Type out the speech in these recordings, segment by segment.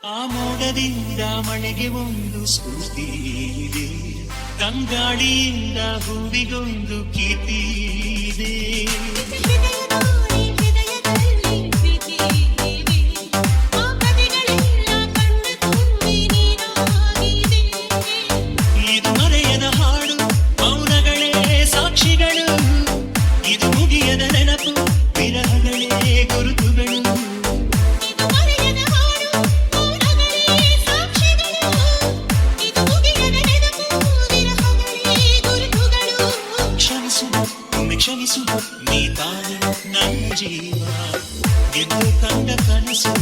ಆ ಮೋಡದಿಂದ ಮಳೆಗೆ ಒಂದು ಸ್ಫೂರ್ತಿ ಇದೆ, ತಂಗಾಳಿಯಿಂದ ಹೂವಿಗೊಂದು ಕೀರ್ತಿ ಇದೆ. ಇದು ಮರೆಯದ ಹಾಡು, ಮೌನಗಳೇ ಸಾಕ್ಷಿಗಳು, ಇದು ಮುಗಿಯದ ನೆನಪು, ವಿರಹಗಳೇ ಗುರುತುಗಳು. ಕ್ಷಮಿಸು ನೀ ತಾನೆ ನನ್ನ ಜೀವ ಎಂದು ಕಂಡ ಕನಸು,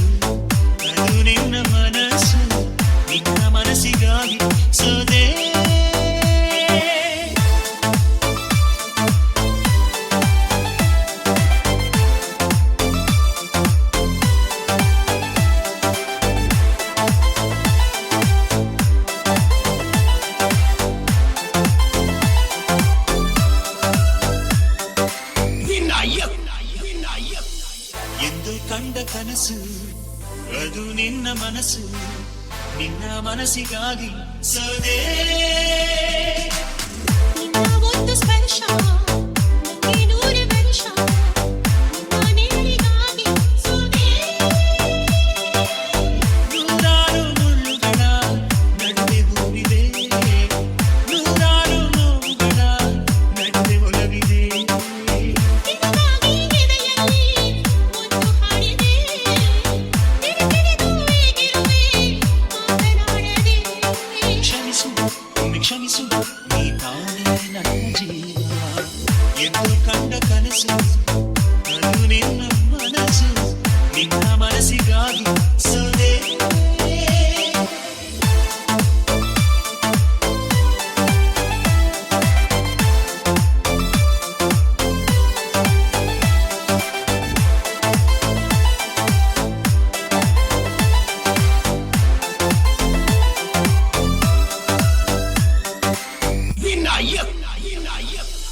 ಅದು ನಿನ್ನ ಮನಸ್ಸು, ನಿನ್ನ ಮನಸ್ಸಿಗಾಗಿ ಸೋದೆ. ಎಂದು ಕಂಡ ಕನಸು, ಅದು ನಿನ್ನ ಮನಸ್ಸು, ನಿನ್ನ ಮನಸ್ಸಿಗಾಗಿ ಸೋದೆ. ಒಂದು ಸ್ಪರ್ಶ ನನಗೆ 100 ವರ್ಷ, ನಾನೆಲ್ಲಿಗಾಗಿ ಸೋದೆ. ನೂರಾರು ಮುಳ್ಳುಗಳ ನಡುವೆ ಹೂವಿದೆ, ನೂರಾರು ನೋವುಗಳ ನಡುವೆ ಒಲವಿದೆ. ಕ್ಷಮಿಸು ನೀ ತಾನೇ ನನ್ನ ಜೀವ ಎಂದು ಕಂಡ ಕನಸು, ಅದು ನಿನ್ನ ಮನಸ್ಸು, ನಿನ್ನ ಮನಸ್ಸಿಗಾಗಿ ಸೋದೆ.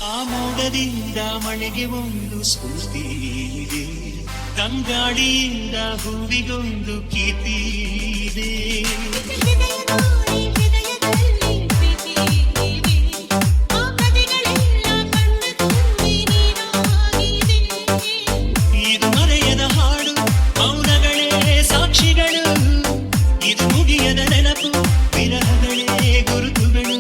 ಆ ಮೋಡದಿಂದ ಮಳೆಗೆ ಒಂದು ಸ್ಫೂರ್ತಿ ಇದೆ, ತಂಗಾಳಿಯಿಂದ ಹೂವಿಗೊಂದು ಕೀರ್ತಿ ಇದೆ. ಇದು ಮರೆಯದ ಹಾಡು, ಮೌನಗಳೇ ಸಾಕ್ಷಿಗಳು, ಇದು ಮುಗಿಯದ ನೆನಪು, ವಿರಹಗಳೇ ಗುರುತುಗಳು.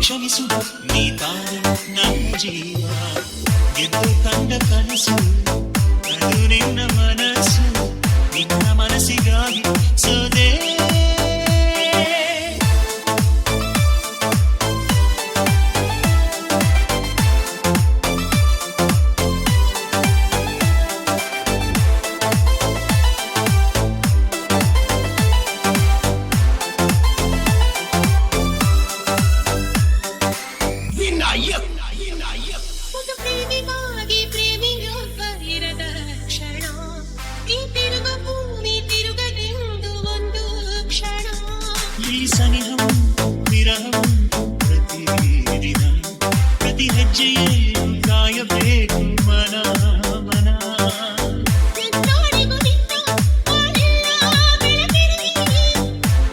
ಕ್ಷಮಿಸು ನೀ ತಾನೆ ನನ್ನ ಜೀವ ಎಂದು ಕಂಡ ಕನಸು, ಅದು ನಿನ್ನ ಮನಸ್ಸು, ನಿನ್ನ ಮನಸ್ಸಿಗಾಗಿ ಸೋದೆ. ಒಂದು ಪ್ರೇಮಿಗಾಗಿ ಪ್ರೇಮಿಯೊಬ್ಬ ಇರದ ಕ್ಷಣ, ಈ ತಿರುಗ ಭೂಮಿ ತಿರುಗದೆಂದು ಒಂದು ಕ್ಷಣ. ಈ ಸನಿಹವು ವಿರಹವು ಪ್ರತಿದಿನ, ಪ್ರತಿ ಹೆಜ್ಜೆಯಲ್ಲೂ ಕಾಯಬೇಕು ಮನ ಮನ. ನನ್ನಾಡಿಗೂ ನಿನ್ನ ಬಾಳೆಲ್ಲ ಬೆಳಕಿರಲಿ,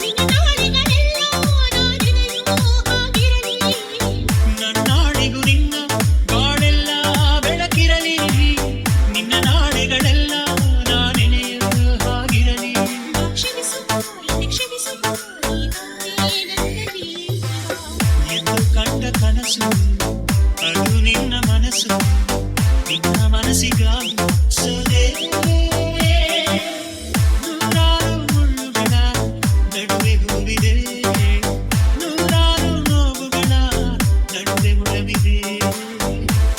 ನಿನ್ನ ನಾಳೆಗಳೆಲ್ಲ ನಾನೆನೆಯುವ ಹಾಗಿರಲಿ. ನನ್ನಾಡಿಗೂ ನಿನ್ನ ಬಾಳೆಲ್ಲ ಬೆಳಕಿರಲಿ, ನಿನ್ನ ನಾಳೆಗಳೆಲ್ಲ ನಾನೆನೆಯುವ ಹಾಗಿರಲಿ. ಕ್ಷಮಿಸು ನೀ ತಾನೇ ನನ್ನ ಜೀವ ಎಂದು ಕಂಡ ಕನಸು, ಅದು ನಿನ್ನ ಮನಸ್ಸು, ನಿನ್ನ ಮನಸ್ಸಿಗಾಗಿ ಸೋದೆ. ನೂರಾರು ಮುಳ್ಳುಗಳ ನಡುವೆ ಹೂವಿದೆ, ನೂರಾರು ನೋವುಗಳ ನಡುವೆ ಒಲವಿದೆ.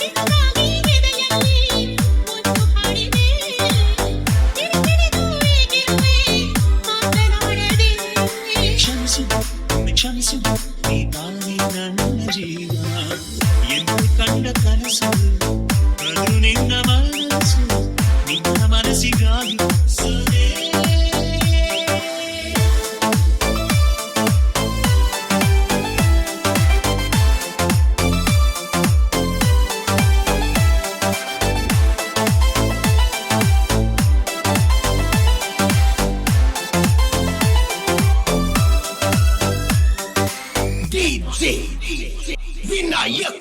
ನಿನಗಾಗಿ ಎದೆಯಲ್ಲಿ ಒಂದು ಹಾಡಿದೆ, ತಿರುಗಿಡಿದು ಏಗಿರುವೆ ಮಾತನಾಡದೆ. ಕ್ಷಮಿಸು ನೀ ತಾನೇ ನನ್ನ ಜೀವ DJ ವಿನಾಯಕ್